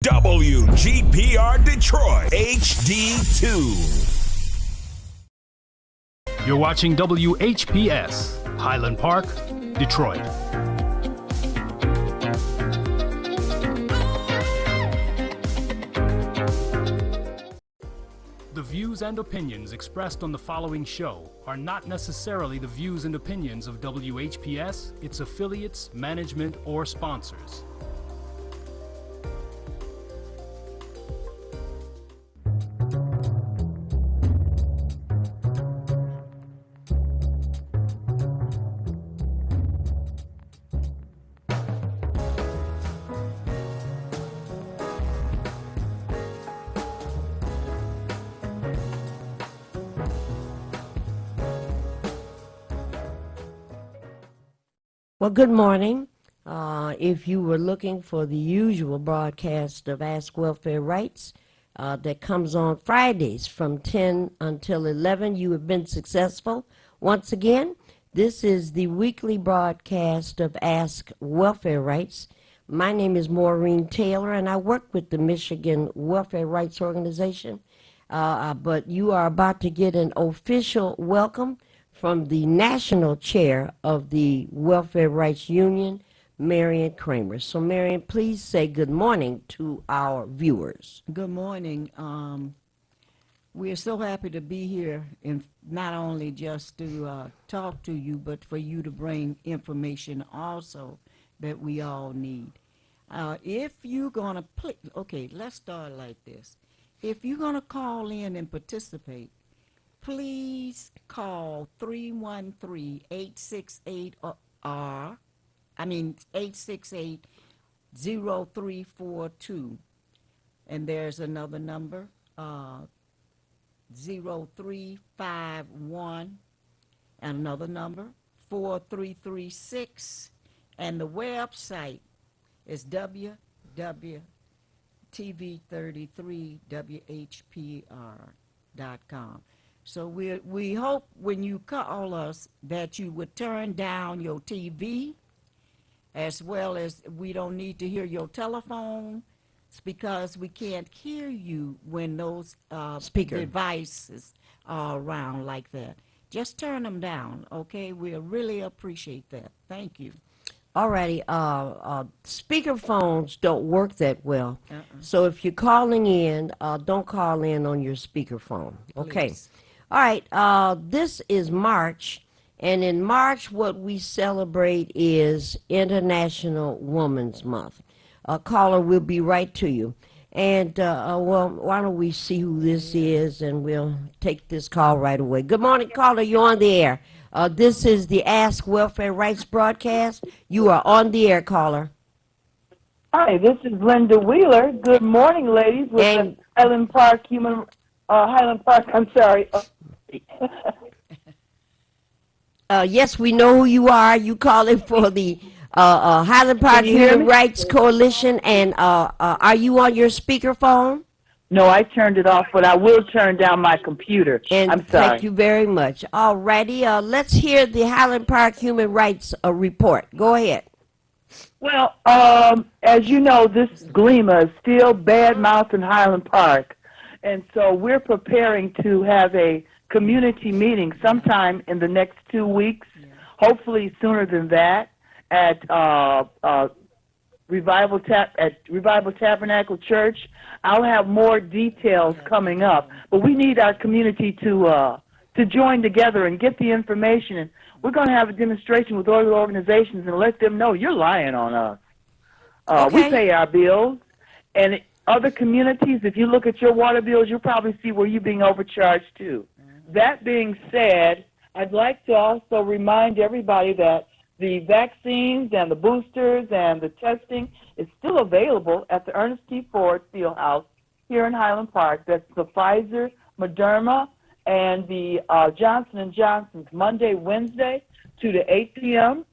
WGPR Detroit HD2. You're watching WHPS, Highland Park, Detroit. The views and opinions expressed on the following show are not necessarily the views and opinions of WHPS, its affiliates, management, or sponsors. Well, good morning. If you were looking for the usual broadcast of Ask Welfare Rights that comes on Fridays from 10 until 11, you have been successful. Once again, this is the weekly broadcast of Ask Welfare Rights. My name is Maureen Taylor, and I work with the Michigan Welfare Rights Organization. But you are about to get an official welcome from the national chair of the Welfare Rights Union, Marion Kramer. So, Marion, please say good morning to our viewers. Good morning. We are so happy to be here, and not only just to talk to you, but for you to bring information also that we all need. If you're going to okay, let's start like this. If you're going to call in and participate, please call 868-0342. And there's another number, 0351, and another number, 4336. And the website is www.tv33whpr.com. So we hope when you call us that you would turn down your TV, as well as we don't need to hear your telephone. It's because we can't hear you when those devices are around like that. Just turn them down, okay? We'll really appreciate that. Thank you. Alrighty, speaker phones don't work that well. So if you're calling in, don't call in on your speaker phone, okay? Please. All right, this is March, and in March what we celebrate is International Women's Month. Caller, we'll be right to you. And, well, why don't we see who this is, and we'll take this call right away. Good morning, caller, you're on the air. This is the Ask Welfare Rights broadcast. You are on the air, caller. Hi, this is Linda Wheeler. Good morning, ladies, with the Highland Park Yes, we know who you are. You calling for the Highland Park Human Rights Coalition, and are you on your speakerphone? No, I turned it off, but I will turn down my computer. And I'm sorry. Thank you very much. All righty, let's hear the Highland Park Human Rights report. Go ahead. Well, as you know, this GLEMA is still bad-mouthing Highland Park, and so we're preparing to have a community meeting sometime in the next 2 weeks, hopefully sooner than that, at Revival Tabernacle Church. I'll have more details coming up, but we need our community to join together and get the information. And we're going to have a demonstration with other organizations and let them know you're lying on us. We pay our bills, and other communities, if you look at your water bills, you'll probably see where you're being overcharged too. That being said, I'd like to also remind everybody that the vaccines and the boosters and the testing is still available at the Ernest T. Ford Fieldhouse here in Highland Park. That's the Pfizer, Moderna, and the Johnson & Johnson's Monday, Wednesday, 2 to 8 p.m.,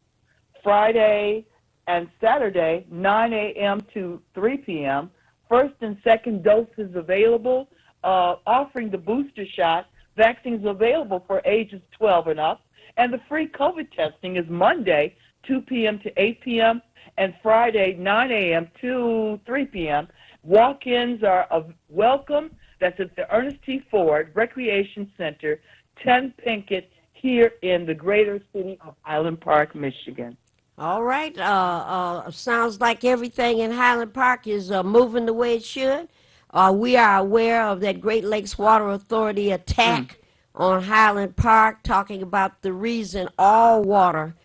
Friday and Saturday, 9 a.m. to 3 p.m. First and second doses available, offering the booster shot. Vaccines available for ages 12 and up. And the free COVID testing is Monday, 2 p.m. to 8 p.m., and Friday, 9 a.m. to 3 p.m. Walk-ins are welcome. That's at the Ernest T. Ford Recreation Center, 10 Pinkett, here in the greater city of Highland Park, Michigan. All right. Sounds like everything in Highland Park is moving the way it should. We are aware of that Great Lakes Water Authority attack on Highland Park, talking about the reason all water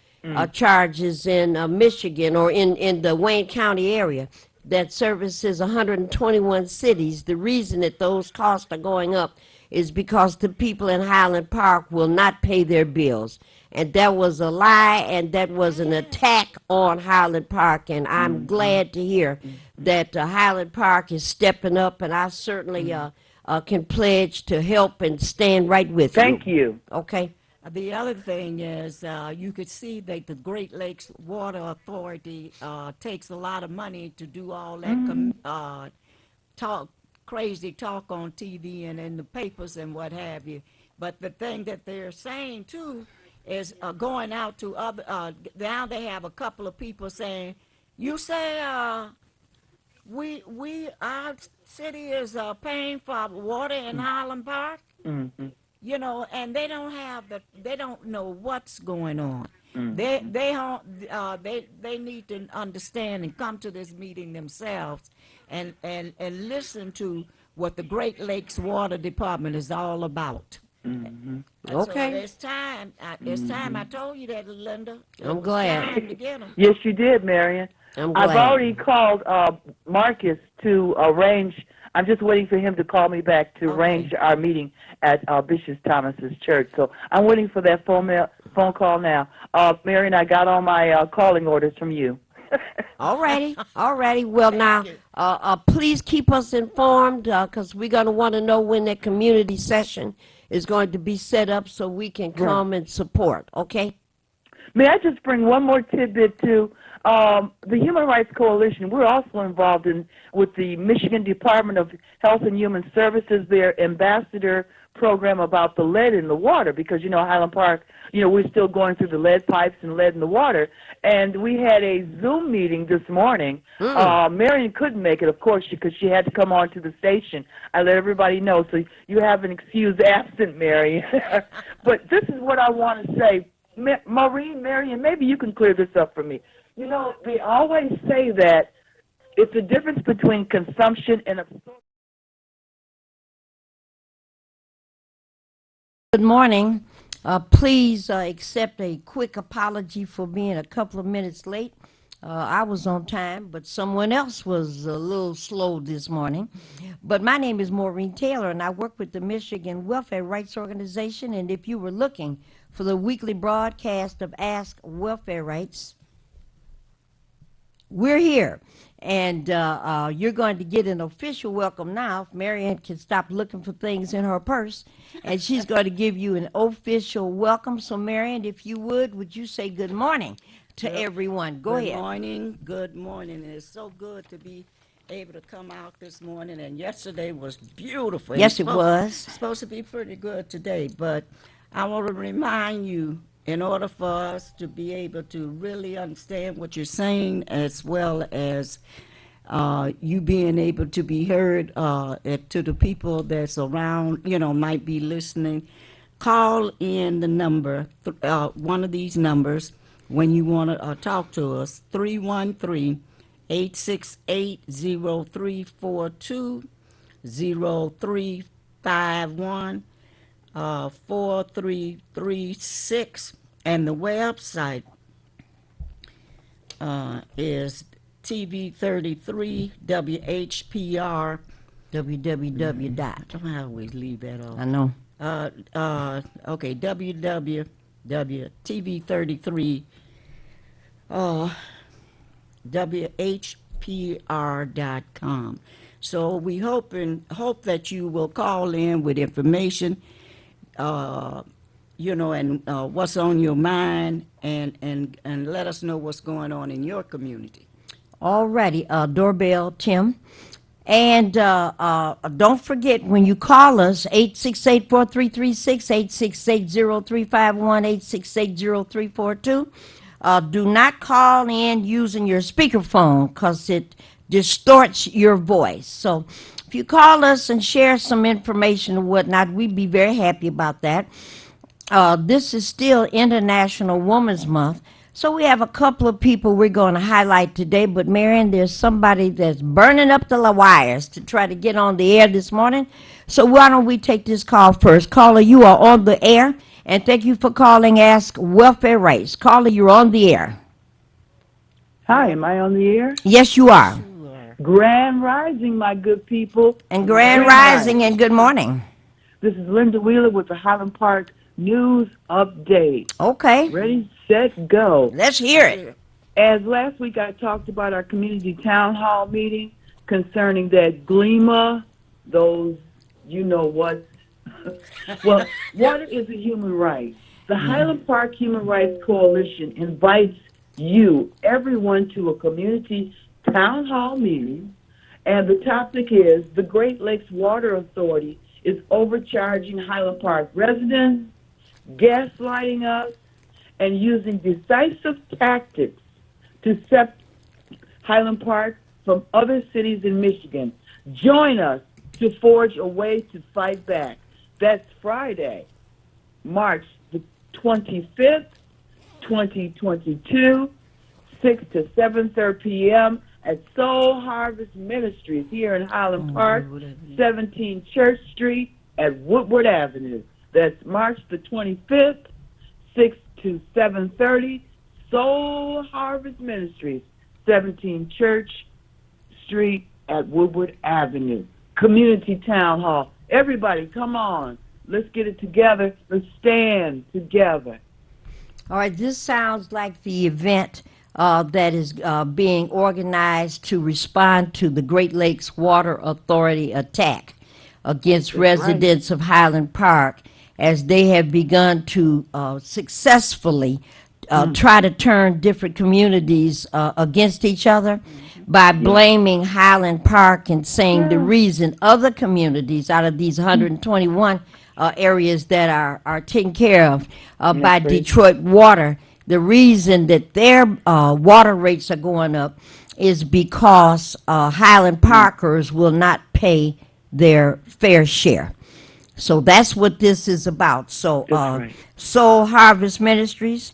charges in Michigan or in the Wayne County area that services 121 cities. The reason that those costs are going up is because the people in Highland Park will not pay their bills. And that was a lie, and that was an attack on Highland Park, and I'm glad to hear that Highland Park is stepping up, and I certainly can pledge to help and stand right with you. Thank you. Okay? The other thing is, you could see that the Great Lakes Water Authority takes a lot of money to do all that crazy talk on TV and in the papers and what have you. But the thing that they're saying too is going out to other. Now they have a couple of people saying, "You say our city is paying for water in Highland Park." Mm-hmm. You know, and they don't know what's going on. Mm-hmm. They need to understand and come to this meeting themselves and listen to what the Great Lakes Water Department is all about. Mm-hmm. Okay. So it's time. It's time. I told you that, Linda. I'm glad. Time to get 'em. Yes, you did, Marion. I'm glad. I've already called Marcus to arrange. I'm just waiting for him to call me back to arrange our meeting at Bishop Thomas's church. So I'm waiting for that phone call now. Marion, I got all my calling orders from you. All righty. Well, now, please keep us informed because we're going to want to know when that community session is going to be set up so we can come and support, okay? May I just bring one more tidbit to the Human Rights Coalition? We're also involved with the Michigan Department of Health and Human Services, their ambassador program about the lead in the water, because, Highland Park, we're still going through the lead pipes and lead in the water. And we had a Zoom meeting this morning. Marion couldn't make it, of course, because she had to come on to the station. I let everybody know, so you have an excused absent, Marion. But this is what I want to say. Marion, maybe you can clear this up for me. They always say that it's a difference between consumption and absorption. Good morning. Please accept a quick apology for being a couple of minutes late. I was on time, but someone else was a little slow this morning. But my name is Maureen Taylor, and I work with the Michigan Welfare Rights Organization. And if you were looking for the weekly broadcast of Ask Welfare Rights, we're here. And you're going to get an official welcome now. If Marianne can stop looking for things in her purse, and she's going to give you an official welcome. So, Marianne, if you would you say good morning to everyone? Go ahead. Good morning. It's so good to be able to come out this morning. And yesterday was beautiful. Yes, it was. It's supposed to be pretty good today. But I want to remind you, in order for us to be able to really understand what you're saying, as well as you being able to be heard to the people that's around, might be listening, call in the number, one of these numbers, when you want to talk to us, 313-868-0342, 0351, 4336, and the website is TV33WHPR. www. dot. I always leave that off. I know. Okay, www.tv33 WHPR.com. So we hope that you will call in with information, and what's on your mind, and let us know what's going on in your community. All righty, doorbell, Tim. And don't forget, when you call us, 868-4336, 868-0351, 868-0342, do not call in using your speakerphone, because it distorts your voice. So if you call us and share some information and whatnot, we'd be very happy about that. This is still International Women's Month. So we have a couple of people we're going to highlight today, but Marion, there's somebody that's burning up the wires to try to get on the air this morning. So why don't we take this call first? Caller, you are on the air, and thank you for calling Ask Welfare Rights. Caller, you're on the air. Hi, am I on the air? Yes, you are. Grand Rising, my good people. And Grand Rising and good morning. This is Linda Wheeler with the Highland Park News Update. Okay, Ready, set, go. let's hear it. As last week I talked about our community town hall meeting concerning that GLEMA, those you know what. Well, water is a human right. The Highland Park Human Rights Coalition invites you, everyone, to a community town hall meeting, and the topic is the Great Lakes Water Authority is overcharging Highland Park residents, gaslighting us, and using decisive tactics to separate Highland Park from other cities in Michigan. Join us to forge a way to fight back. That's Friday, March the 25th, 2022, 6 to 7:30 p.m. at Soul Harvest Ministries here in Highland Park, 17 Church Street at Woodward Avenue. That's March the 25th, 6 to 7:30, Soul Harvest Ministries, 17 Church Street at Woodward Avenue. Community Town Hall. Everybody, come on. Let's get it together. Let's stand together. All right, this sounds like the event that is being organized to respond to the Great Lakes Water Authority attack against residents of Highland Park, as they have begun to successfully try to turn different communities against each other by blaming Highland Park and saying the reason other communities out of these 121 areas that are taken care of by Detroit Water, the reason that their water rates are going up is because Highland Parkers will not pay their fair share. So that's what this is about. So Soul Harvest Ministries,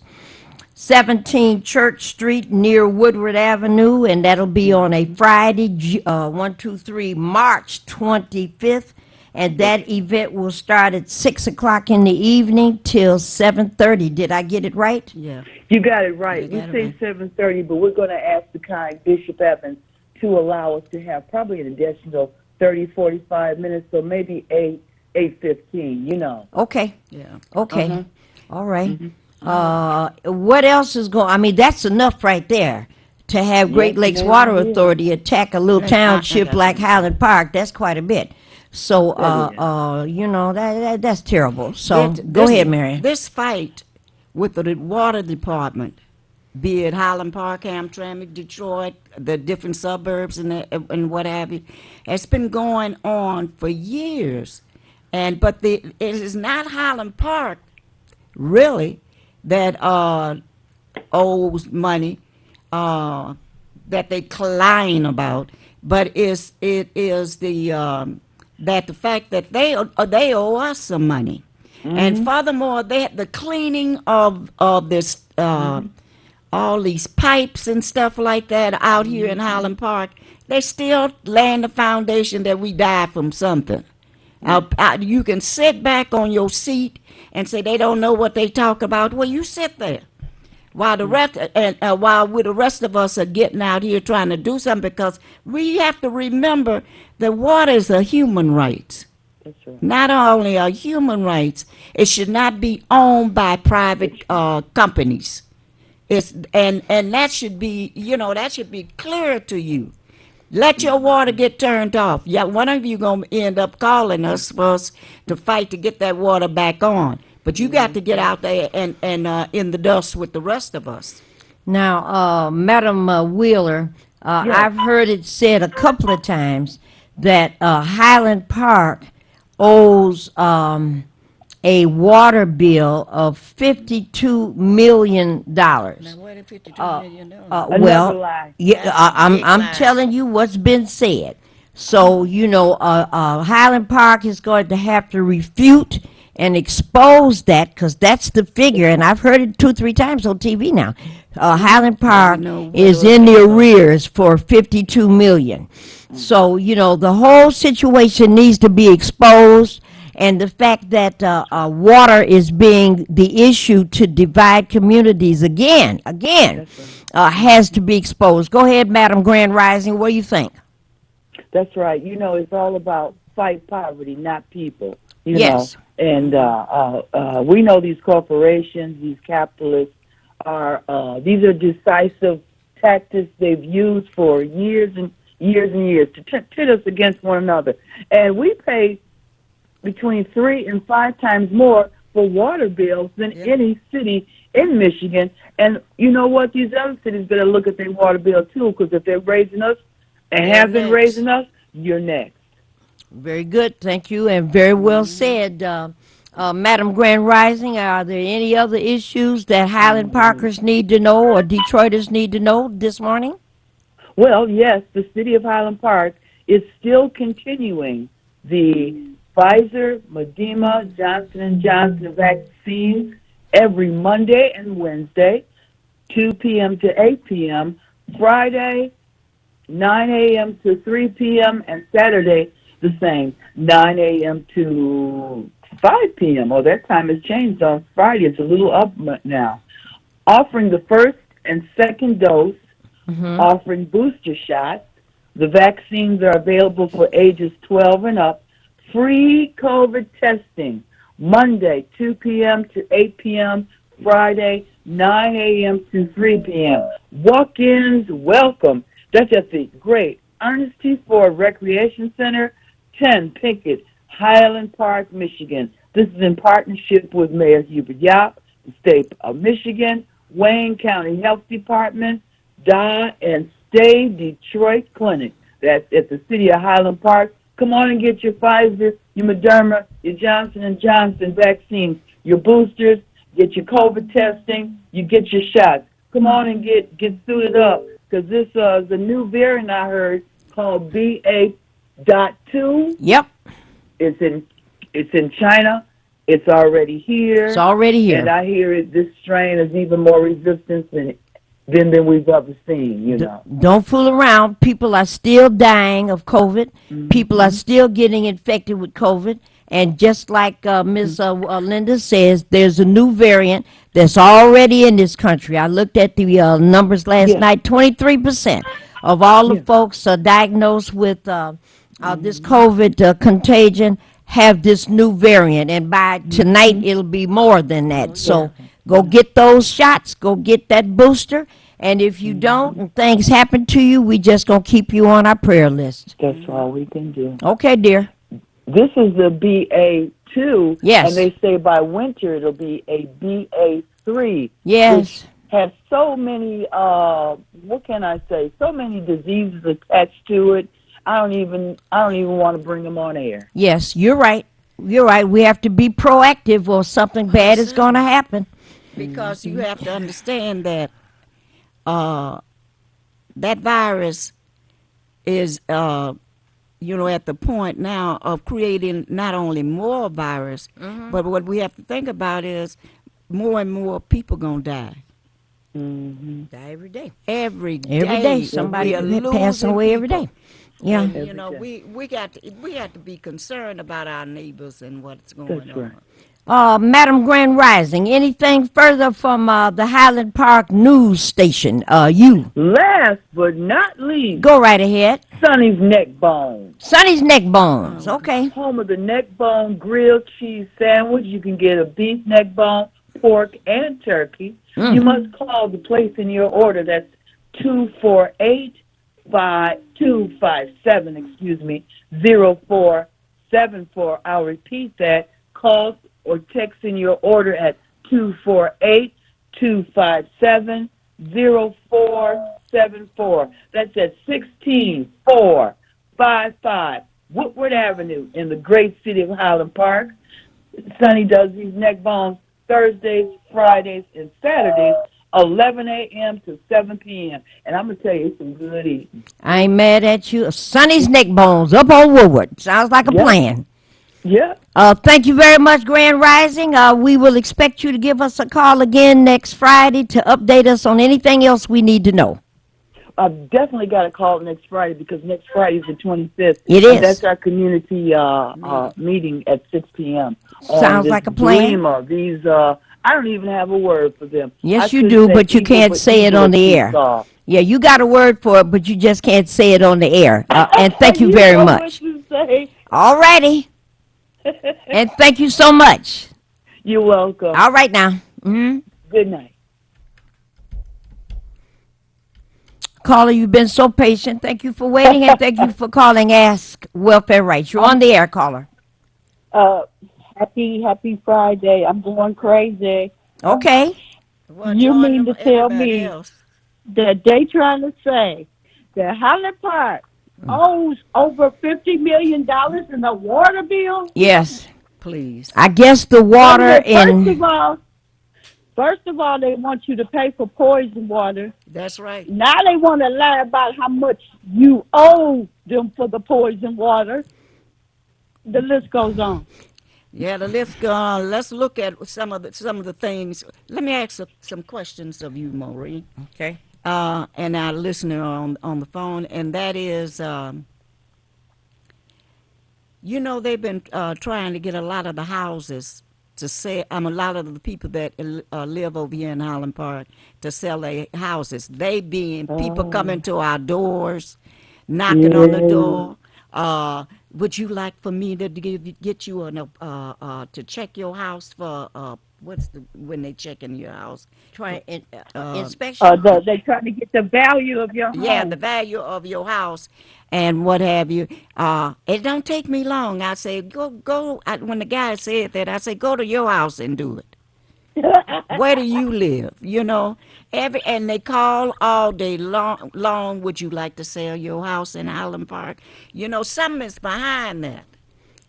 17 Church Street near Woodward Avenue, and that'll be on a Friday, March 25th. And that event will start at 6 o'clock in the evening till 7:30. Did I get it right? Yeah. You got it right. You We got it say right. 7:30, but we're going to ask the kind Bishop Evans to allow us to have probably an additional 30, 45 minutes, so maybe 8:15, you know. Okay. Yeah. Okay. All right. What else is going? I mean, that's enough right there to have Great Lakes ma'am, Water it is. Authority attack a little township got like you. Highland Park. That's quite a bit. So, That you know, that's terrible. So, That- go this- ahead, Mary. This fight with the water department, be it Highland Park, Hamtramck, Detroit, the different suburbs and what have you, has been going on for years. But it is not Highland Park, really, that owes money that they claim about, but it is the fact that they owe us some money. And furthermore, the cleaning of this all these pipes and stuff like that out here in Highland Park, they still laying the foundation that we die from something. You can sit back on your seat and say they don't know what they talk about. Well, you sit there while the rest of us are getting out here trying to do something, because we have to remember that water is a human right. That's right. Not only a human rights, it should not be owned by private companies. And that should be, that should be clear to you. Let your water get turned off. Yeah, one of you gonna end up calling us for us to fight to get that water back on. But you got to get out there and in the dust with the rest of us. Now, Madam Wheeler, I've heard it said a couple of times that Highland Park owes a water bill of $52 million. Now, where did $52 million? Another Well, lie. yeah, That's a big I'm lie. telling you what's been said. So Highland Park is going to have to refute and expose that, because that's the figure, and I've heard it 2-3 times on TV now. Highland Park know what is it in the was about. arrears for 52 million. So the whole situation needs to be exposed, and the fact that water is being the issue to divide communities again, has to be exposed. Go ahead, Madam Grand Rising. What do you think? That's right. It's all about fight poverty, not people. Yes. And we know these corporations, these capitalists these are decisive tactics they've used for years and years and years to pit us against one another. And we pay between 3 and 5 times more for water bills than any city in Michigan. And you know what? These other cities better look at their water bill too, because if they're raising us and have been raising us, you're next. Very good, thank you, and very well said. Madam Grand Rising, are there any other issues that Highland Parkers need to know or Detroiters need to know this morning? Well, yes, the city of Highland Park is still continuing the Pfizer, Moderna, Johnson & Johnson vaccines every Monday and Wednesday, 2 p.m. to 8 p.m., Friday, 9 a.m. to 3 p.m., and Saturday, the same, 9 a.m. to 5 p.m. Oh, that time has changed on Friday. It's a little up now. Offering the first and second dose, offering booster shots. The vaccines are available for ages 12 and up. Free COVID testing, Monday, 2 p.m. to 8 p.m., Friday, 9 a.m. to 3 p.m. Walk-ins, welcome. That's at the great Ernest T. Ford Recreation Center, 10 Pickett, Highland Park, Michigan. This is in partnership with Mayor Hubert Yap, the state of Michigan, Wayne County Health Department, DA, and Stay Detroit Clinic. That's at the city of Highland Park. Come on and get your Pfizer, your Moderna, your Johnson & Johnson vaccines, your boosters, get your COVID testing, you get your shots. Come on and get suited up, because this is a new variant I heard called BA.2. Yep, It's in China. It's already here. it's already here. And I hear this strain is even more resistant than we've ever seen, Don't fool around. People are still dying of COVID. People are still getting infected with COVID. And just like Ms. Linda says, there's a new variant that's already in this country. I looked at the numbers last night. 23% of all the folks diagnosed with this COVID contagion have this new variant. And by tonight, it'll be more than that. So go get those shots. Go get that booster. And if you don't and things happen to you, we just going to keep you on our prayer list. That's all we can do. Okay, dear. This is the BA2. Yes. And they say by winter it'll be a BA3. Yes. Which has so many, what can I say, so many diseases attached to it. I don't even want to bring them on air. Yes, you're right. You're right. We have to be proactive or something bad is going to happen. Because you have to understand that that virus is, at the point now of creating not only more virus, but what we have to think about is more and more people going to die. Die every day. Every day. Every day. Somebody passing away every day. Yeah. And, we got to be concerned about our neighbors and what's going on. Right. Madam Grand Rising, anything further from the Highland Park news station? You. Last but not least, Go right ahead. Sonny's Neck Bones. Sonny's Neck Bones. Okay. Home of the neck bone grilled cheese sandwich. You can get a beef neck bone, pork, and turkey. You must call the place in your order. That's 248-257, 0474. I'll repeat that. Call or text in your order at 248-257-0474. That's at 16455 Woodward Avenue in the great city of Highland Park. Sonny does these neck bones Thursdays, Fridays, and Saturdays, 11 a.m. to 7 p.m. And I'm going to tell you, it's some good eating. I ain't mad at you. Sonny's Neck Bones up on Woodward. Sounds like a Yep. plan. Yeah. Thank you very much, Grand Rising. We will expect you to give us a call again next Friday to update us on anything else we need to know. I've definitely got to call next Friday because next Friday is the 25th. It And is. that's our community meeting at 6 p.m. on Sounds this like a plan. Dreamer. These, I don't even have a word for them. Yes, I you should do, say but you evil, can't but say it evil on the is air. soft. Yeah, you got a word for it, but you just can't say it on the air. And thank you very know much. What you say. All righty. And thank you so much. You're welcome. All right now. Mm-hmm. Good night. Caller, you've been so patient. Thank you for waiting, and thank you for calling Ask Welfare Rights. You're on the air, caller. Happy Friday. I'm going crazy. Okay. Well, You join mean to tell everybody me else. that they trying to say that Highland Park owes over $50 million in a water bill? Yes. Please. I guess the water in... First of all, they want you to pay for poison water. That's right. Now they want to lie about how much you owe them for the poison water. The list goes on. Yeah, the list go on. Let's look at some of the things. Let me ask some questions of you, Maureen. Okay. And our listener on the phone, and that is, you know, they've been trying to get a lot of the houses to sell. A lot of the people that live over here in Highland Park to sell their houses. They being people coming to our doors, knocking on the door. Would you like for me to get you to check your house for when they check in your house? Inspection? They trying to get the value of your home. Yeah, the value of your house and what have you. It don't take me long. I say, go. When the guy said that, I say, go to your house and do it. Where do you live? You know, and they call all day long. Would you like to sell your house in Highland Park? You know, something is behind that.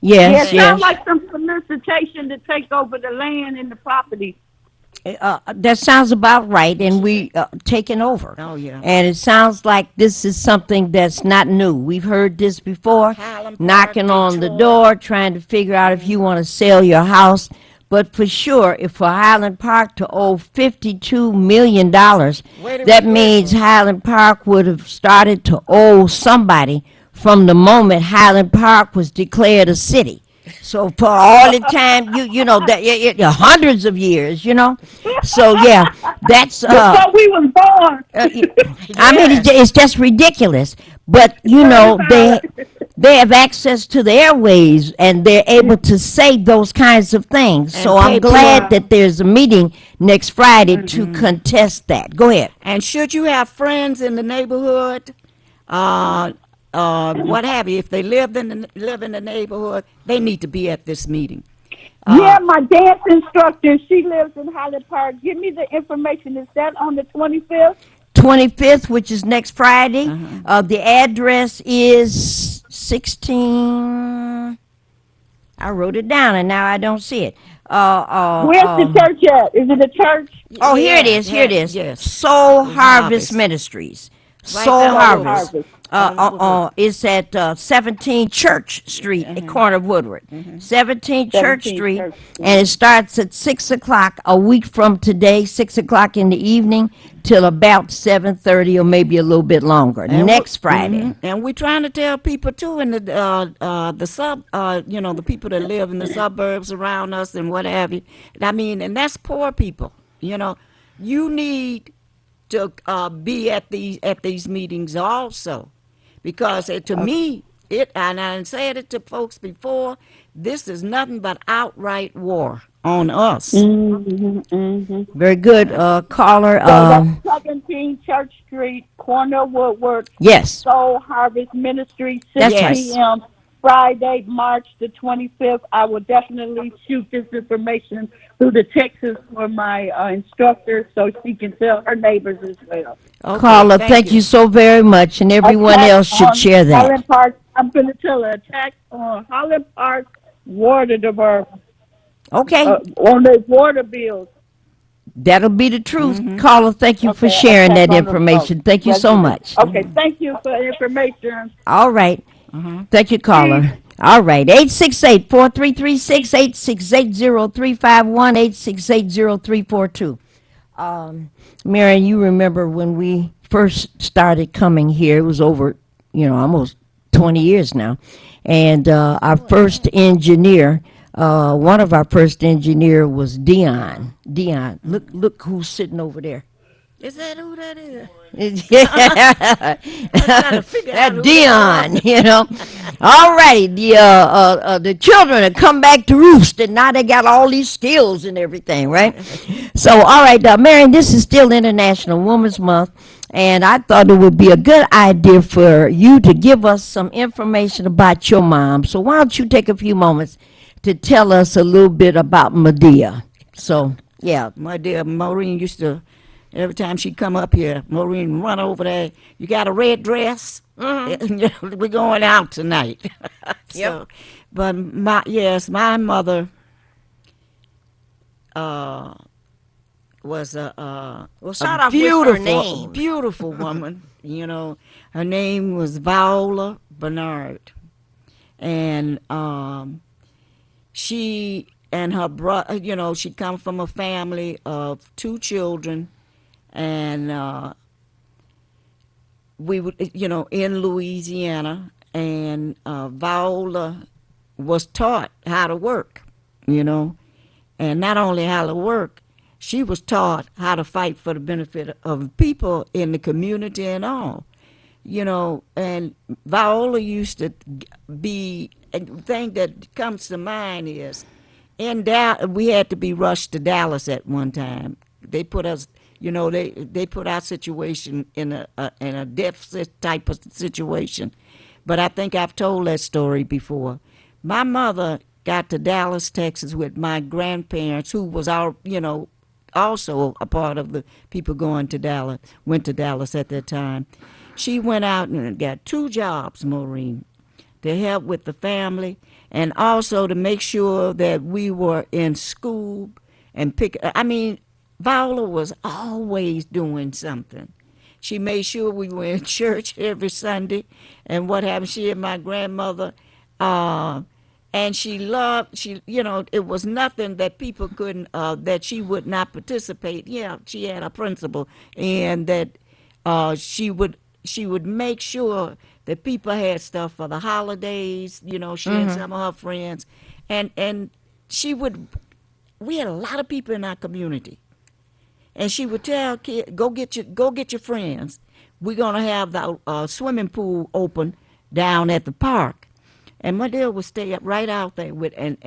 Yes, It yes. sounds like some solicitation to take over the land and the property. That sounds about right, and we taking over. Oh, yeah. And it sounds like this is something that's not new. We've heard this before, Highland Park, knocking on the Detroit. door, trying to figure out if you want to sell your house. But for sure, if for Highland Park to owe $52 million, that means Highland Park would have started to owe somebody from the moment Highland Park was declared a city. So for all the time, you know, that hundreds of years, you know. So yeah, that's Before we was born. I mean, it's just ridiculous. But you know, they have access to the airways, and they're able to say those kinds of things. So I'm glad that there's a meeting next Friday to contest that. Go ahead. And should you have friends in the neighborhood, what have you, if they live in the neighborhood, they need to be at this meeting. Yeah, my dance instructor, she lives in Highland Park. Give me the information. Is that on the 25th? 25th, which is next Friday. The address is 16. I wrote it down, and now I don't see it. Where's the church at? Is it a church? Oh, here it is. Here it is. Yes. Soul Harvest Harvest. Ministries. Right Soul there on Harvest. Harvest. It's at 17 Church Street, at corner of Woodward. 17 Church 17 Street, Church. and it starts at 6 o'clock a week from today, 6 o'clock in the evening, till about 7:30 or maybe a little bit longer. Next Friday. And we're trying to tell people too in the you know, the people that live in the suburbs around us and what have you. I mean, and that's poor people. You know, you need to be at these meetings also, because to me, and I said it to folks before, this is nothing but outright war on us. Very good, caller. So that's 17 Church Street, corner of Woodward, Yes. Soul Harvest Ministry, 6 That's right. p.m. Friday, March the 25th. I will definitely shoot this information through the Texas for my instructor so she can tell her neighbors as well. Okay, Caller, thank you so very much, and everyone Attack else should on share that. Highland Park, I'm going to tell her, attack on Highland Park Water Department. Okay. on their water bills. That'll be the truth. Caller, thank you for Okay, I'll sharing check that on the information. Thank you so resident. much. Okay, thank you for the information. All right. Mm-hmm. Thank you, caller. All right. 868-4336, 868-0351, 868-0342. Marion, you remember when we first started coming here, it was over, almost 20 years now. And our first engineer, one of our first engineer was Dion. Dion, look who's sitting over there. Is that who that is? That Dion, All righty, the children have come back to roost, and now they got all these skills and everything, right? So, all right, Marion, this is still International Women's Month, and I thought it would be a good idea for you to give us some information about your mom. So why don't you take a few moments to tell us a little bit about Medea? So, yeah. My dear Maureen used to, every time she'd come up here, Maureen run over there. You got a red dress? Mm-hmm. We're going out tonight. So, but my mother was a start off beautiful, with her name. beautiful woman. Her name was Viola Bernard, and she and her brother. She come from a family of 2 children. And we would, in Louisiana, and Viola was taught how to work, and not only how to work, she was taught how to fight for the benefit of people in the community and all, and Viola used to be, and the thing that comes to mind is, in Dallas, we had to be rushed to Dallas at one time. They put us, they put our situation in a deficit type of situation. But I think I've told that story before. My mother got to Dallas, Texas with my grandparents, who was also a part of the people went to Dallas at that time. She went out and got 2 jobs, Maureen, to help with the family and also to make sure that we were in school and Viola was always doing something. She made sure we were in church every Sunday. And what happened, she and my grandmother, and it was nothing that people couldn't, that she would not participate. Yeah, she had a principle, and that she would make sure that people had stuff for the holidays. She and some of her friends. And we had a lot of people in our community. And she would tell kids, go get your friends. We're gonna have the swimming pool open down at the park. And my dear would stay up right out there with and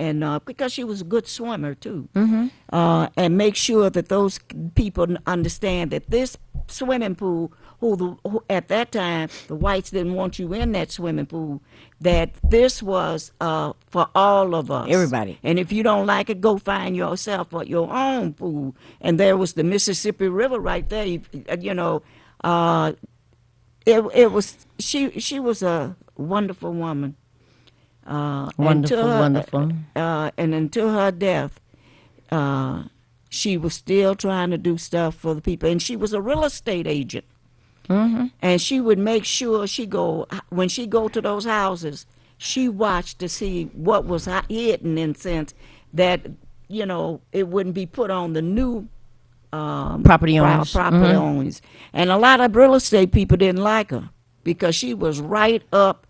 because she was a good swimmer too, and make sure that those people understand that this swimming pool, who at that time the whites didn't want you in that swimming pool, that this was for all of us, everybody. And if you don't like it, go find yourself your own pool. And there was the Mississippi River right there. It was she was a wonderful woman. Wonderful. And until her death, she was still trying to do stuff for the people. And she was a real estate agent. Mm-hmm. And she would make sure when she go to those houses, she watched to see what was hidden, in sense that, it wouldn't be put on the new property owners. Owners. And a lot of real estate people didn't like her because she was right up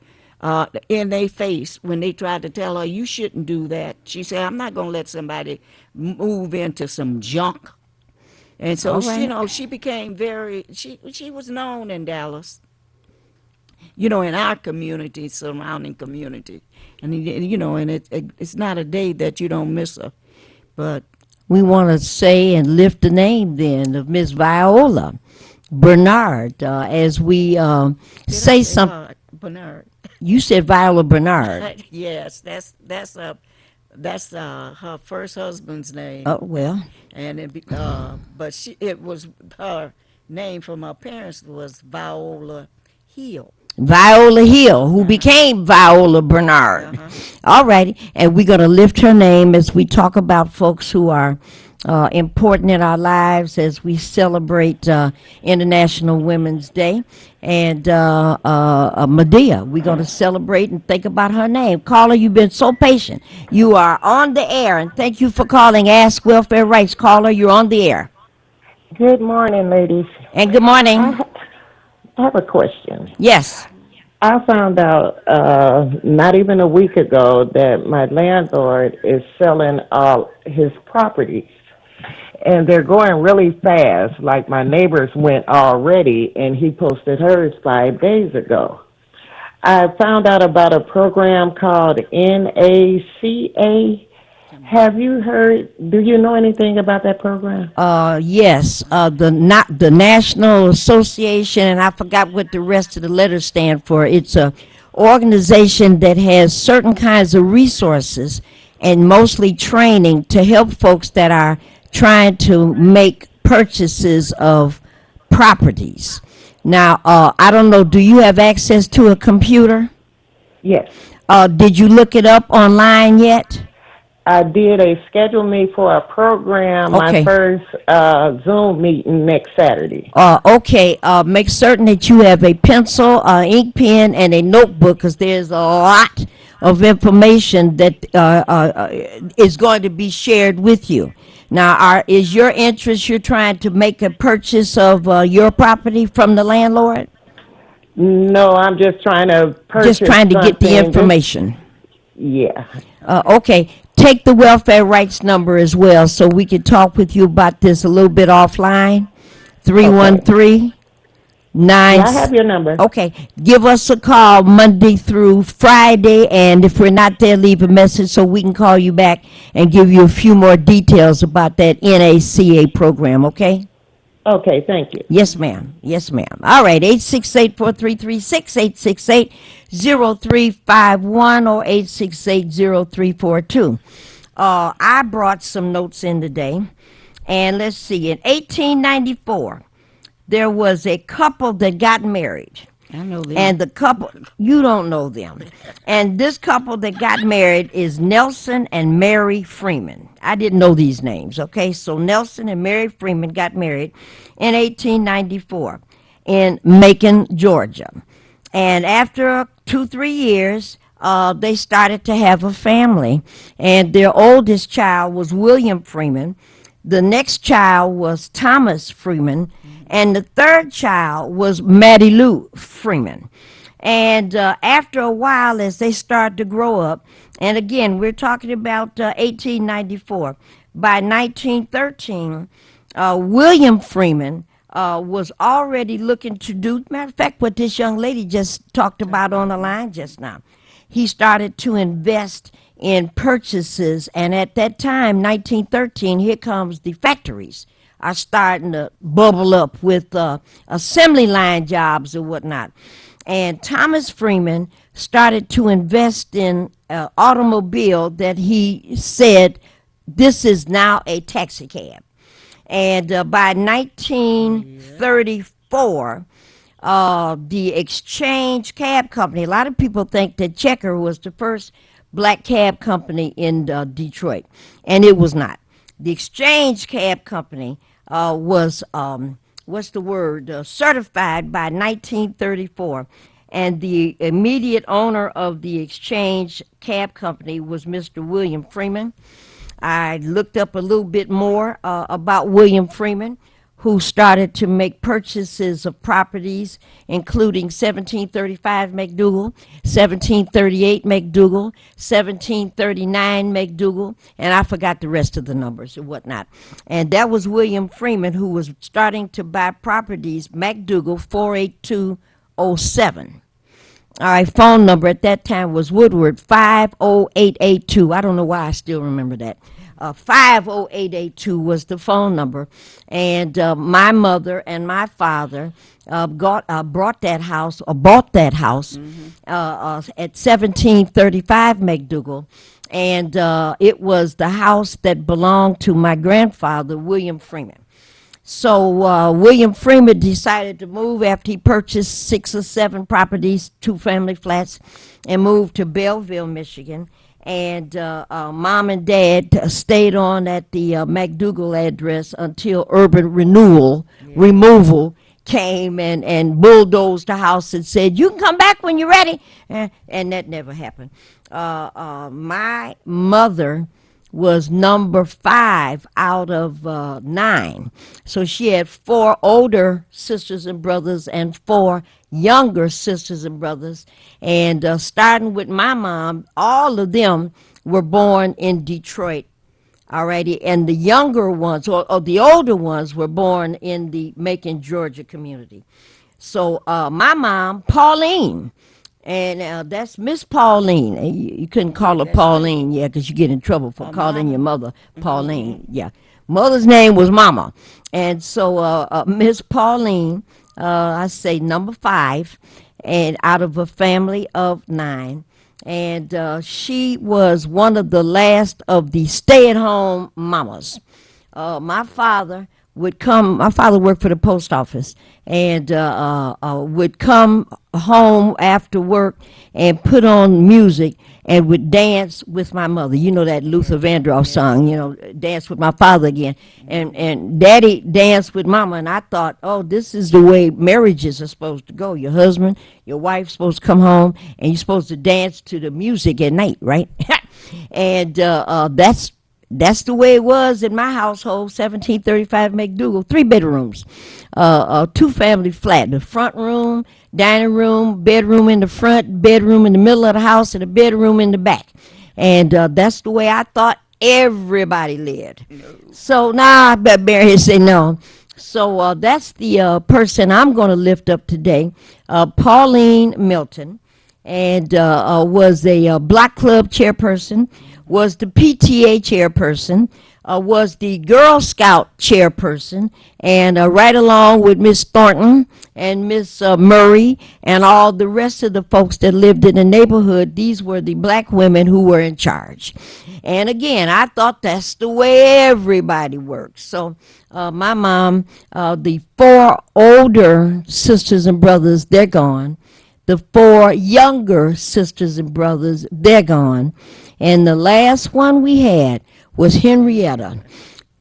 in their face when they tried to tell her, you shouldn't do that. She said, I'm not going to let somebody move into some junk. And so, she became she was known in Dallas, in our community, surrounding community. And, and it's not a day that you don't miss her. But we want to say and lift the name then of Miss Viola Bernard as we say something. Bernard. You said Viola Bernard. Yes, that's her first husband's name. Oh well. And it was her name from her parents was Viola Hill. Viola Hill, who became Viola Bernard. All righty, and we're going to lift her name as we talk about folks who are important in our lives as we celebrate International Women's Day. And Medea, we're going to celebrate and think about her name. Caller, you've been so patient. You are on the air, and thank you for calling Ask Welfare Rights. Caller, you're on the air. Good morning, ladies. And good morning. I have a question. Yes. I found out not even a week ago that my landlord is selling all his properties. And they're going really fast. Like my neighbors went already, and he posted hers 5 days ago. I found out about a program called NACA. Have you heard, do you know anything about that program? Yes, the National Association, and I forgot what the rest of the letters stand for. It's a organization that has certain kinds of resources and mostly training to help folks that are trying to make purchases of properties. Now, I don't know, do you have access to a computer? Yes. Did you look it up online yet? I did. They scheduled me for a program, Okay. my first Zoom meeting next Saturday. Okay, make certain that you have a pencil, ink pen, and a notebook, because there's a lot of information that is going to be shared with you. Now, is your interest, you're trying to make a purchase of your property from the landlord? No, I'm just trying to purchase Just trying to get the something. information. Yeah. Okay, take the welfare rights number as well so we can talk with you about this a little bit offline. 313 I have your number. Okay, give us a call Monday through Friday, and if we're not there, leave a message so we can call you back and give you a few more details about that NACA program, okay? Okay, thank you. Yes, ma'am. Yes, ma'am. All right, 868-4336, 868-0351, or 868-0342. I brought some notes in today, and let's see. In 1894, there was a couple that got married. I know them. And the couple, you don't know them. And this couple that got married is Nelson and Mary Freeman. I didn't know these names, okay? So Nelson and Mary Freeman got married in 1894 in Macon, Georgia. And after 2-3 years, they started to have a family. And their oldest child was William Freeman. The next child was Thomas Freeman. And the third child was Mattie Lou Freeman. And after a while, as they started to grow up, and again, we're talking about 1894. By 1913, William Freeman was already looking to do, matter of fact, what this young lady just talked about on the line just now. He started to invest in purchases, and at that time, 1913, here comes the factories are starting to bubble up with assembly line jobs or whatnot. And Thomas Freeman started to invest in an automobile that he said, this is now a taxi cab. And by 1934, the Exchange Cab Company, a lot of people think that Checker was the first black cab company in Detroit, and it was not. The Exchange Cab Company was certified by 1934, and the immediate owner of the Exchange Cab Company was Mr. William Freeman. I looked up a little bit more about William Freeman, who started to make purchases of properties, including 1735 McDougal, 1738 McDougal, 1739 McDougal, and I forgot the rest of the numbers and whatnot. And that was William Freeman, who was starting to buy properties, McDougal 48207. All right, phone number at that time was Woodward 50882. I don't know why I still remember that. 50882 was the phone number, and my mother and my father bought that house at 1735 McDougal, and it was the house that belonged to my grandfather, William Freeman. So William Freeman decided to move after he purchased 6 or 7 properties, 2-family flats, and moved to Belleville, Michigan. And Mom and Dad stayed on at the McDougal address until urban removal came and bulldozed the house and said, "You can come back when you're ready." And that never happened. My mother was number 5 out of 9. So she had 4 older sisters and brothers and 4 younger sisters and brothers. And starting with my mom, all of them were born in Detroit. Alrighty, and the younger ones, or the older ones, were born in the Macon, Georgia community. So my mom, Pauline, and that's Miss Pauline. You couldn't call her Pauline, yeah, because you get in trouble for calling your mother Pauline. Yeah, mother's name was Mama, and so Miss Pauline, I say number 5, and out of a family of 9. And she was one of the last of the stay-at-home mamas. My father worked for the post office, and would come home after work and put on music and would dance with my mother. You know that Luther Vandross song, Dance with My Father Again. And Daddy danced with Mama, and I thought, oh, this is the way marriages are supposed to go. Your husband, your wife's supposed to come home, and you're supposed to dance to the music at night, right? And that's the way it was in my household, 1735 McDougal, 3 bedrooms, a 2-family flat, the front room, dining room, bedroom in the front, bedroom in the middle of the house, and a bedroom in the back. And that's the way I thought everybody lived. No. So now I bet Mary say no. So that's the person I'm going to lift up today, Pauline Milton, and was a block club chairperson, was the PTA chairperson, was the Girl Scout chairperson, and right along with Miss Thornton and Miss Murray and all the rest of the folks that lived in the neighborhood, these were the black women who were in charge. And again, I thought that's the way everybody works. So my mom, the 4 older sisters and brothers, they're gone. The 4 younger sisters and brothers, they're gone. And the last one we had was Henrietta.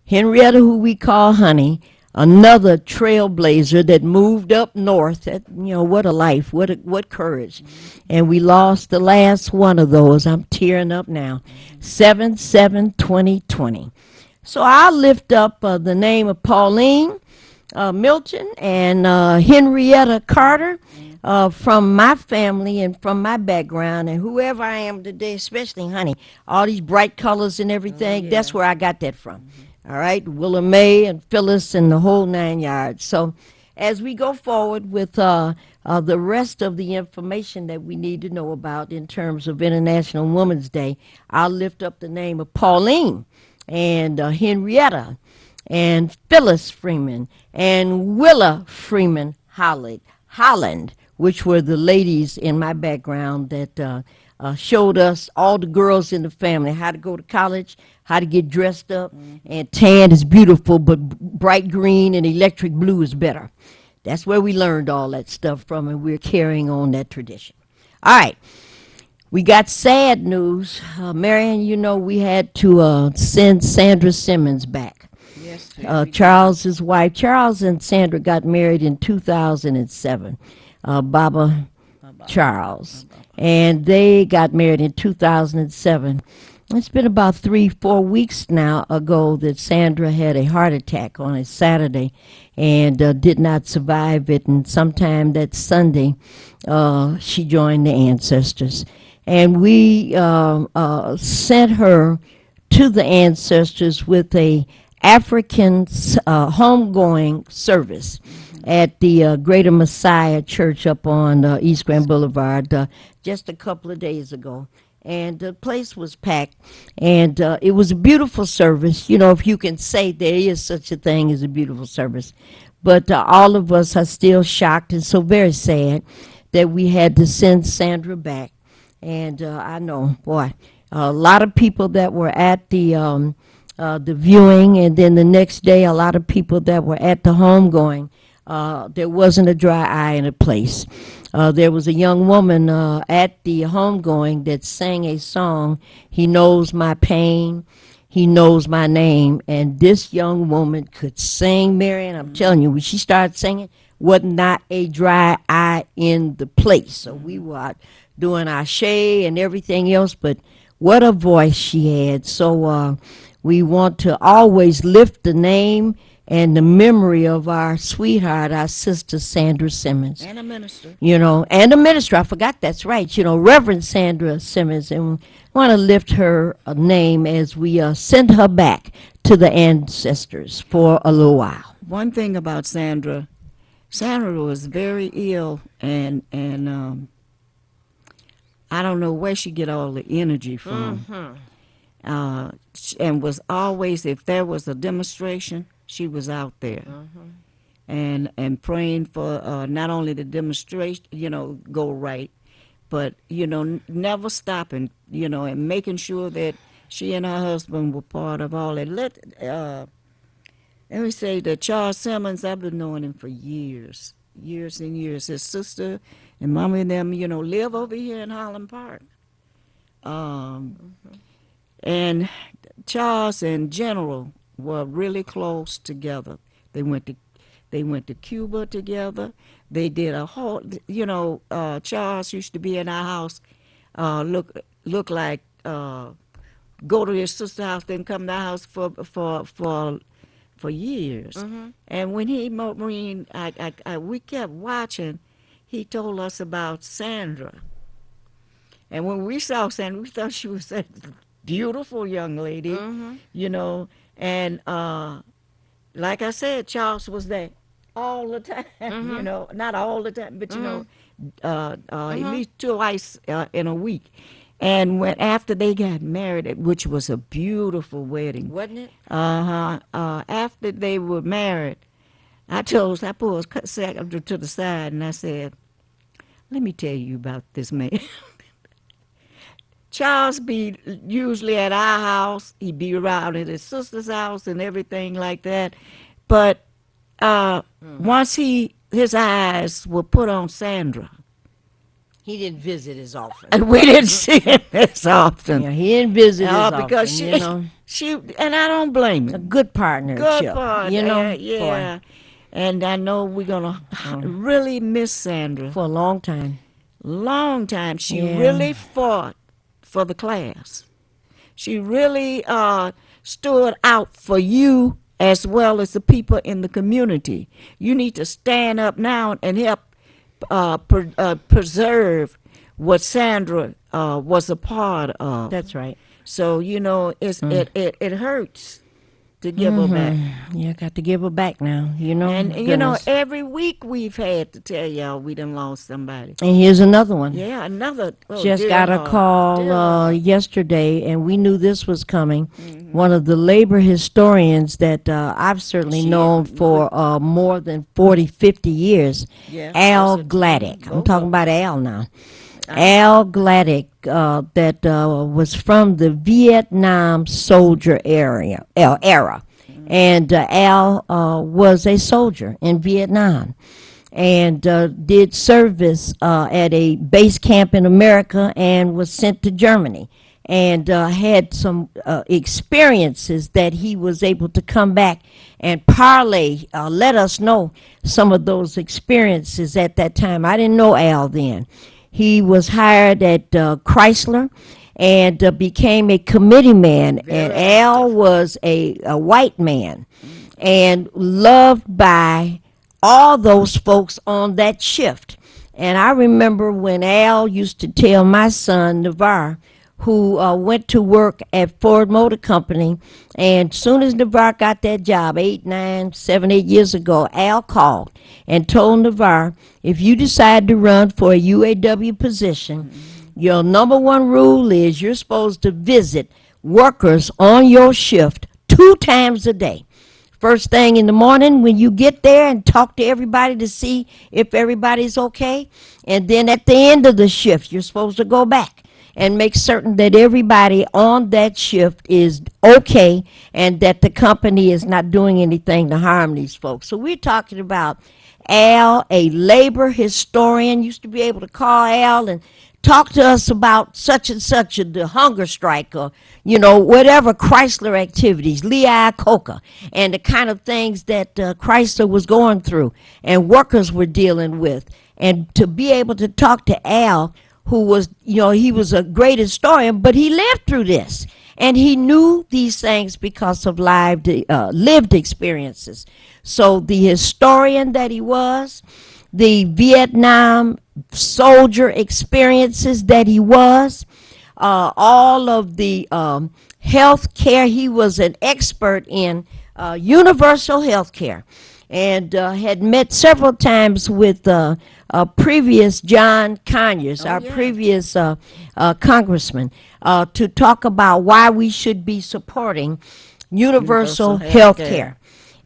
Henrietta, who we call Honey, another trailblazer that moved up north. What a life, what courage. And we lost the last one of those. I'm tearing up now. 7/7/2020. So I'll lift up the name of Pauline Milton and Henrietta Carter. From my family and from my background and whoever I am today, especially Honey, all these bright colors and everything, that's where I got that from. All right, Willa Mae and Phyllis and the whole 9 yards. So as we go forward with the rest of the information that we need to know about in terms of International Women's Day, I'll lift up the name of Pauline and Henrietta and Phyllis Freeman and Willa Freeman Holland, which were the ladies in my background that showed us, all the girls in the family, how to go to college, how to get dressed up, and tan is beautiful, but bright green and electric blue is better. That's where we learned all that stuff from, and we're carrying on that tradition. All right, we got sad news. Marion, we had to send Sandra Simmons back. Yes, Charles's wife. Charles and Sandra got married in 2007. Baba Charles, and they got married in 2007. It's been about 3-4 weeks now ago that Sandra had a heart attack on a Saturday and did not survive it, and sometime that Sunday she joined the ancestors, and we sent her to the ancestors with a African homegoing service at the Greater Messiah Church up on East Grand Boulevard just a couple of days ago. And the place was packed, and it was a beautiful service. If you can say there is such a thing as a beautiful service. But all of us are still shocked and so very sad that we had to send Sandra back. And I know, boy, a lot of people that were at the the viewing, and then the next day, a lot of people that were at the homegoing, there wasn't a dry eye in the place. There was a young woman at the homegoing that sang a song, "He Knows My Pain, He Knows My Name," and this young woman could sing, Marion. I'm telling you, when she started singing, was not a dry eye in the place. So we were out doing our shea and everything else, but what a voice she had. So we want to always lift the name and the memory of our sweetheart, our sister Sandra Simmons. And a minister. You know, and a minister. I forgot, that's right. You know, Reverend Sandra Simmons. And we want to lift her name as we send her back to the ancestors for a little while. One thing about Sandra was very ill, and I don't know where she get all the energy from. And was always, if there was a demonstration, she was out there. And praying for not only the demonstration, go right, but, never stopping, and making sure that she and her husband were part of all that. Let me say that Charles Simmons, I've been knowing him for years and years. His sister and mommy and them, live over here in Holland Park. And Charles and General were really close together. They went to Cuba together. They did a whole, Charles used to be in our house, look like, go to his sister's house, then come to our house for years. And when he, Maureen, we kept watching, he told us about Sandra. And when we saw Sandra, we thought she was a beautiful young lady, and like I said, Charles was there all the time, not all the time, but at least twice in a week. And after they got married, which was a beautiful wedding, Wasn't it? after they were married, I pulled Sandra to the side and I said, "Let me tell you about this man." Charles be usually at our house. He'd be around at his sister's house and everything like that. But once his eyes were put on Sandra, He didn't visit as often. and we didn't see him as often. Yeah, he didn't visit as often. Because she, and I don't blame a him. good partnership. Good part, yeah. And I know we're gonna really miss Sandra. For a long time. Long time. She Yeah. really fought for the class. She really stood out for you as well as the people in the community. You need to stand up now and help preserve what Sandra was a part of. That's right. So it hurts to give her back. You got to give her back now, And goodness. every week we've had to tell y'all we done lost somebody. And here's another one. Yeah, another. Oh, Just dear got a Lord, call dear Lord. yesterday, and we knew this was coming. One of the labor historians that I've certainly known for more than 40, 50 years, Yeah, Al those are- Gladdick. I'm both talking of about Al now. Al Gladdick, that was from the Vietnam soldier era. And Al was a soldier in Vietnam and did service at a base camp in America and was sent to Germany and had some experiences that he was able to come back and let us know some of those experiences at that time. I didn't know Al then. He was hired at Chrysler and became a committee man. And Al was a white man and loved by all those folks on that shift. And I remember when Al used to tell my son, Navarre, who went to work at Ford Motor Company, and soon as Navarre got that job 8 years ago, Al called and told Navarre, if you decide to run for a UAW position, your number one rule is you're supposed to visit workers on your shift 2 times a day. First thing in the morning when you get there and talk to everybody to see if everybody's okay. And then at the end of the shift, you're supposed to go back and make certain that everybody on that shift is okay and that the company is not doing anything to harm these folks. So we're talking about Al, a labor historian. Used to be able to call Al and talk to us about such and such the hunger strike, or whatever Chrysler activities, Lee Iacocca, and the kind of things that Chrysler was going through and workers were dealing with. And to be able to talk to Al, who was, he was a great historian, but he lived through this. And he knew these things because of lived experiences. So the historian that he was, the Vietnam soldier experiences that he was, all of the health care. He was an expert in universal health care, and had met several times with previous John Conyers, our previous congressman, to talk about why we should be supporting universal health care.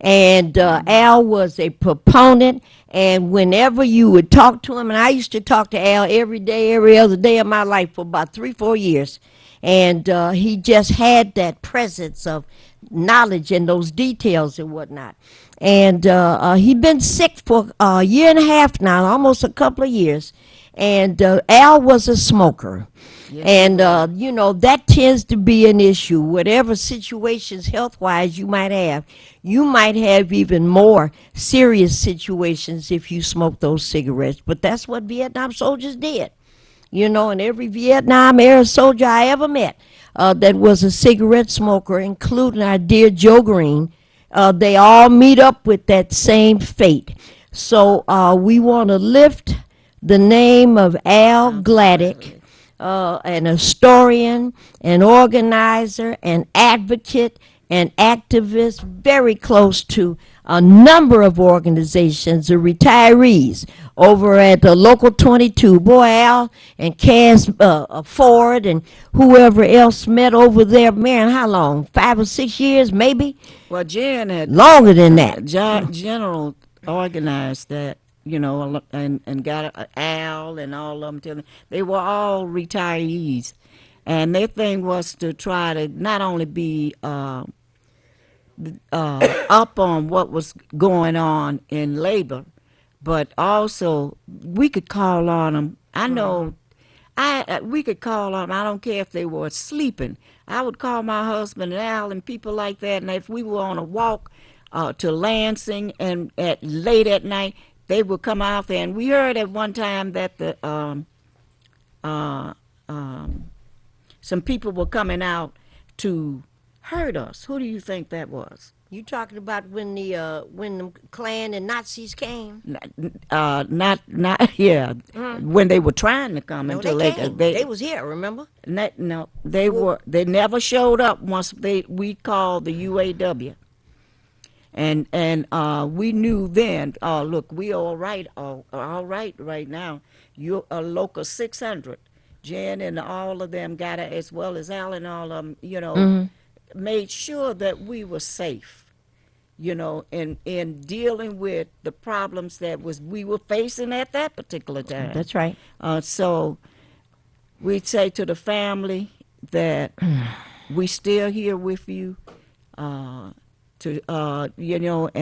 And Al was a proponent, and whenever you would talk to him, and I used to talk to Al every day, every other day of my life for about 3-4 years, and he just had that presence of knowledge and those details and whatnot. And he'd been sick for a year and a half now, almost a couple of years, and Al was a smoker. And, that tends to be an issue. Whatever situations health-wise you might have even more serious situations if you smoke those cigarettes. But that's what Vietnam soldiers did. And every Vietnam-era soldier I ever met that was a cigarette smoker, including our dear Joe Green, they all meet up with that same fate. So we want to lift the name of Al Gladdick, an historian, an organizer, an advocate, an activist, very close to a number of organizations, the retirees over at the Local 22. Boy, Al and Cass Ford and whoever else met over there, man, how long? 5 or 6 years, maybe? Well, Jen had Longer than that. General organized that, and got Al and all of them. They were all retirees, and their thing was to try to not only be up on what was going on in labor, but also we could call on them. I know we could call on them. I don't care if they were sleeping. I would call my husband and Al and people like that, and if we were on a walk to Lansing and late at night, they would come out there. And we heard at one time that some people were coming out to hurt us. Who do you think that was? You talking about when the Klan and Nazis came? When they were trying to come No, until they came. They was here, remember? No, they never showed up once we called the UAW. And we knew then, look, we all right right now. You're a local 600. Jen and all of them got it, as well as Al and all of them, made sure that we were safe, in dealing with the problems that we were facing at that particular time. That's right. So we'd say to the family that we still here with you, and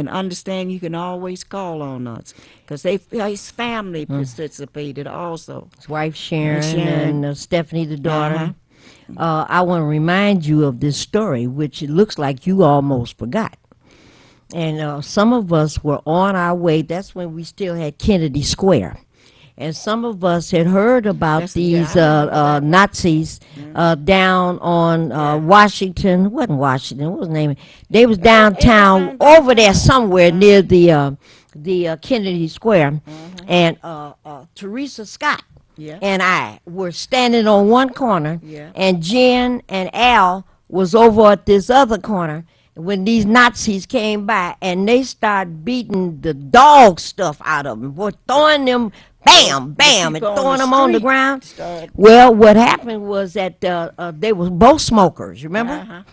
understand you can always call on us, because his family participated also. His wife Sharon and Stephanie, the daughter. I want to remind you of this story, which it looks like you almost forgot. And some of us were on our way. That's when we still had Kennedy Square. And some of us had heard about these Nazis down on Washington. Wasn't Washington? What was the name? They was downtown over there somewhere near the Kennedy Square. And Teresa Scott and I were standing on one corner, and Jen and Al was over at this other corner when these Nazis came by, and they started beating the dog stuff out of them, throwing them, bam, bam, and throwing them on the ground. Well, what happened was that they were both smokers, remember?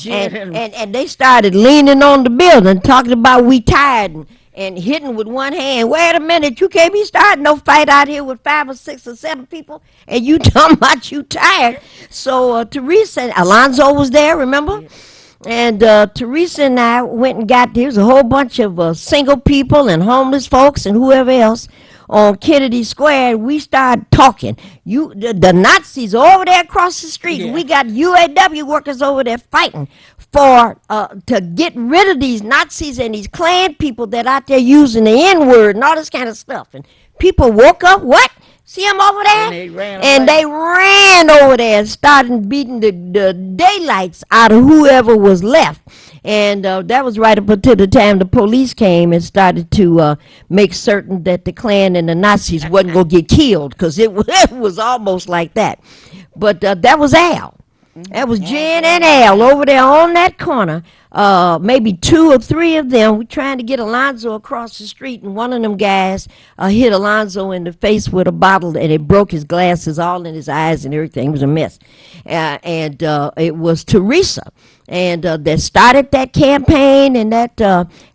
and they started leaning on the building, talking about we tired, and hitting with one hand. Wait a minute, you can't be starting no fight out here with 5 or 6 or 7 people, and you talking about you tired. So Teresa, Alonzo was there, remember? And Teresa and I went and got, there was a whole bunch of single people and homeless folks and whoever else on Kennedy Square. We started talking. The Nazis are over there across the street. Yeah. We got UAW workers over there fighting for to get rid of these Nazis and these Klan people that out there using the N-word and all this kind of stuff. And people woke up, what? See them over there? And they ran over there and started beating the daylights out of whoever was left. And that was right up until the time the police came and started to make certain that the Klan and the Nazis wasn't going to get killed, because it was almost like that. But that was Al. That was Jen and Al over there on that corner. Maybe 2 or 3 of them were trying to get Alonzo across the street, and one of them guys hit Alonzo in the face with a bottle, and it broke his glasses all in his eyes and everything. It was a mess. And it was Teresa, and that started that campaign and that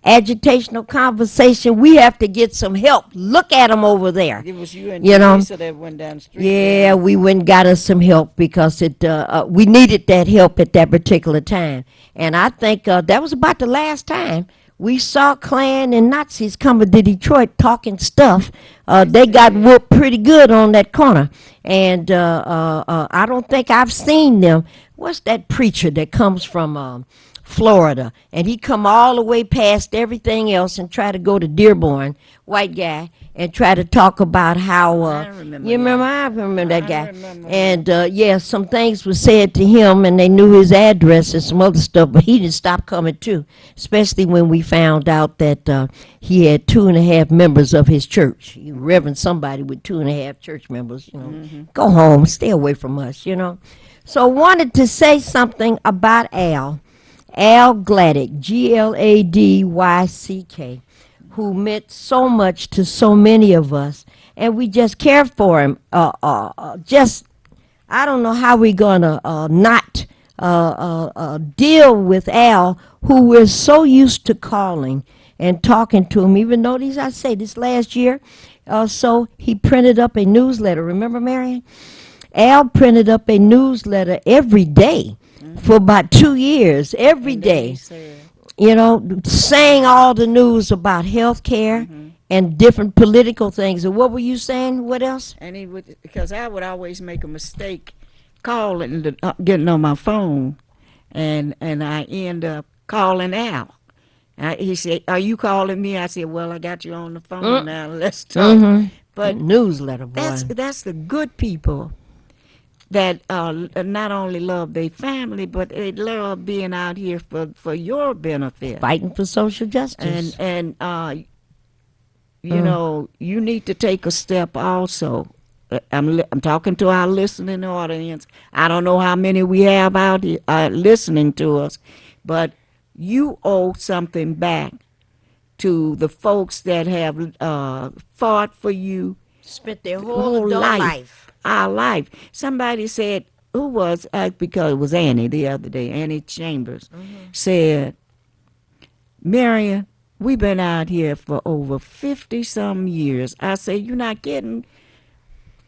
agitational conversation. We have to get some help. Look at them over there. It was you and You know? Teresa that went down the street. Yeah, we went and got us some help because we needed that help at that particular time. And I think that was about the last time we saw Klan and Nazis coming to Detroit talking stuff. They got whooped pretty good on that corner. And I don't think I've seen them. What's that preacher that comes from Florida? And he come all the way past everything else and try to go to Dearborn, white guy, and try to talk about how I remember you remember? that. I remember that I guy. remember And yeah, some things were said to him, and they knew his address and some other stuff, but he didn't stop coming too. Especially when we found out that he had 2.5 members of his church. Reverend somebody with 2.5 church members. You know, go home, stay away from us. You know. So wanted to say something about Al Gladdick, Gladdyck, who meant so much to so many of us, and we just cared for him. Just, I don't know how we're gonna not deal with Al, who we're so used to calling and talking to him. Even though I say this last year, so he printed up a newsletter. Remember, Marion? Al printed up a newsletter every day for about 2 years, every day. You know, saying all the news about health care and different political things. And what were you saying? What else? And he would, because I would always make a mistake calling, getting on my phone, and I end up calling Al. He said, "Are you calling me?" I said, "Well, I got you on the phone now. Let's talk." But Newsletter, boy. that's the good people that not only love their family, but they love being out here for your benefit. Fighting for social justice. And you know, you need to take a step also. I'm talking to our listening audience. I don't know how many we have out here listening to us, but you owe something back to the folks that have fought for you. Spent their whole life. Our life. Somebody said, who was, because it was Annie the other day, Annie Chambers, said, "Marion, we've been out here for over 50-some years." I said, "You're not getting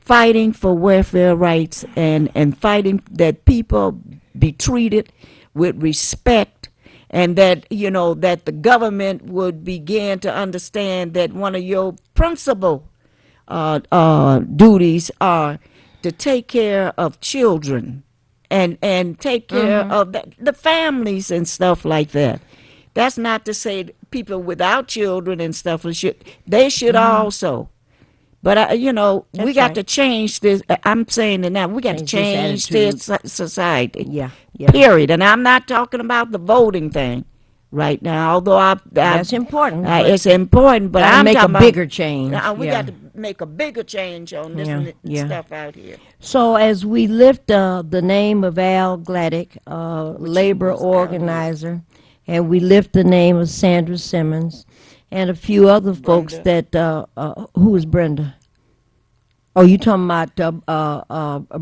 fighting for welfare rights and fighting that people be treated with respect, and that, you know, that the government would begin to understand that one of your principal duties are to take care of children and take care of the families and stuff like that." That's not to say that people without children and stuff should also. But you know, we got to change this. I'm saying it now. We got to change this society. Yeah. Period. And I'm not talking about the voting thing right now, although That's important. it's important, but I'm make talking a about bigger change. we got to make a bigger change on this stuff out here. So as we lift the name of Al Gladdick, labor organizer, and we lift the name of Sandra Simmons and a few other folks that, who is Brenda? Oh, you talking about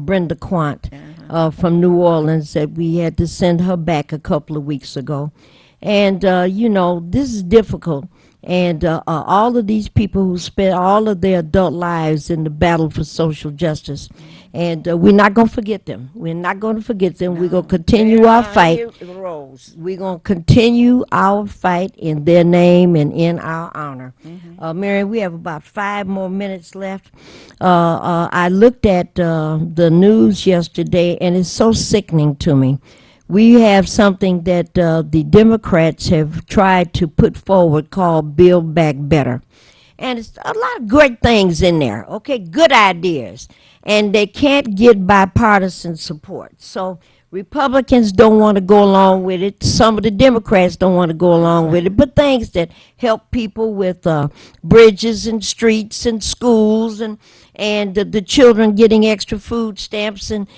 Brenda Quant from New Orleans, that we had to send her back a couple of weeks ago. And, you know, this is difficult. and all of these people who spent all of their adult lives in the battle for social justice. And we're not going to forget them. We're not going to forget them. We're going to continue our fight. We're going to continue our fight in their name and in our honor. Marion, we have about 5 more minutes left. I looked at the news yesterday, and it's so sickening to me. We have something that the Democrats have tried to put forward called Build Back Better. And it's a lot of great things in there, okay, good ideas. And they can't get bipartisan support. So Republicans don't want to go along with it. Some of the Democrats don't want to go along with it. But things that help people with bridges and streets and schools and the children getting extra food stamps and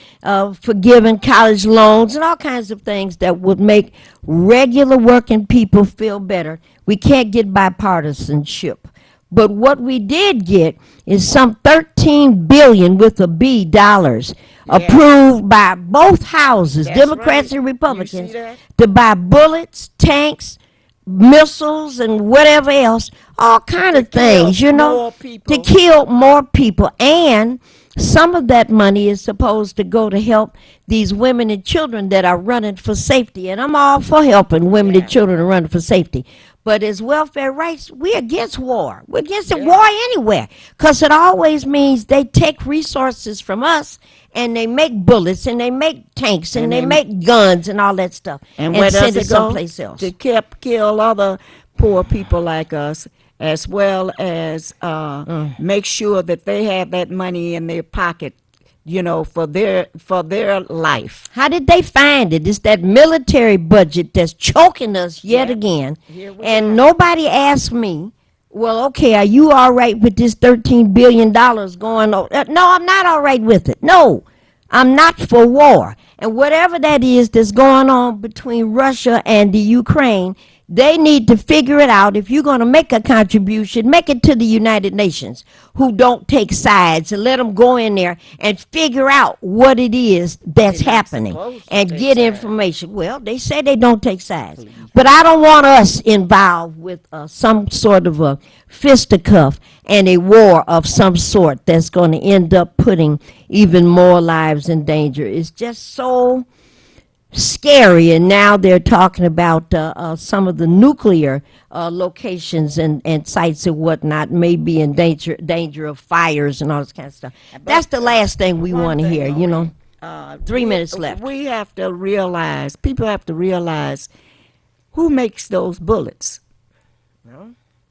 forgiving college loans and all kinds of things that would make regular working people feel better. We can't get bipartisanship. But what we did get is some $13 billion with a B dollars approved by both houses, That's Democrats right. and You Republicans, see that? to buy bullets, tanks, missiles, and whatever else, all kind of things, you know, more people. to kill more people. And some of that money is supposed to go to help these women and children that are running for safety. And I'm all for helping women and children running for safety. But as welfare rights, we're against war. We're against the war anywhere. Because it always means they take resources from us and they make bullets and they make tanks and they make guns and all that stuff. And where does send it it go? someplace else. To kill other poor people like us, as well as make sure that they have that money in their pocket, you know, for their life. How did they find it? It's that military budget that's choking us yet again. And nobody asked me, well, okay, are you all right with this $13 billion going on? No, I'm not all right with it. No, I'm not for war. And whatever that is that's going on between Russia and the Ukraine, they need to figure it out. If you're going to make a contribution, make it to the United Nations, who don't take sides, and let them go in there and figure out what it is that's happening and get information. Well, they say they don't take sides. But I don't want us involved with some sort of a fisticuff and a war of some sort that's going to end up putting even more lives in danger. It's just so scary. And now they're talking about some of the nuclear locations and sites and whatnot may be in danger of fires and all this kind of stuff. That's the last thing we want to hear, you know. 3 minutes left. We have to realize, people have to realize who makes those bullets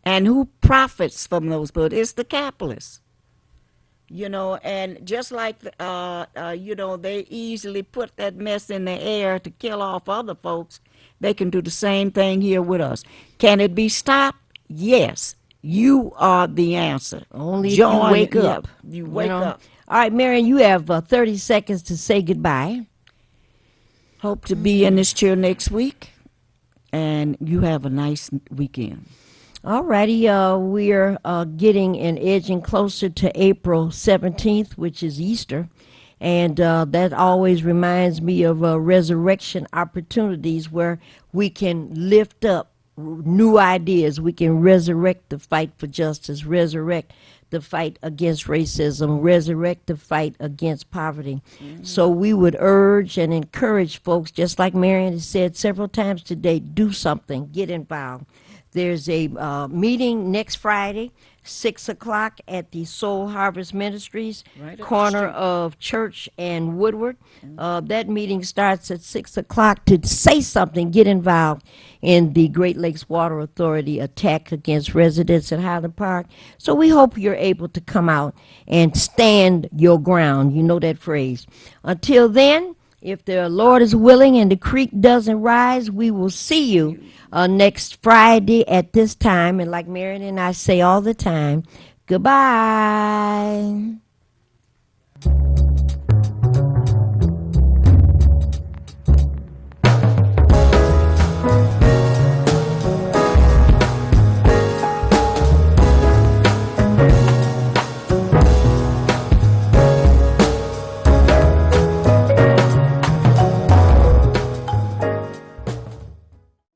and who profits from those bullets. It's the capitalists. You know, and just like, you know, they easily put that mess in the air to kill off other folks, they can do the same thing here with us. Can it be stopped? Yes. You are the answer. Only if you wake up. You wake up. All right, Marion, you have 30 seconds to say goodbye. Hope to be in this chair next week, and you have a nice weekend. All righty, we're getting and edging closer to April 17th, which is Easter, and that always reminds me of resurrection opportunities where we can lift up new ideas. We can resurrect the fight for justice, resurrect the fight against racism, resurrect the fight against poverty. So we would urge and encourage folks, just like Marion has said several times today, do something, get involved. There's a meeting next Friday, 6 o'clock at the Soul Harvest Ministries, corner of Church and Woodward. That meeting starts at 6 o'clock to say something, get involved in the Great Lakes Water Authority attack against residents at Highland Park. So we hope you're able to come out and stand your ground. You know that phrase. Until then, if the Lord is willing and the creek doesn't rise, we will see you next Friday at this time. And like Marion and I say all the time, goodbye.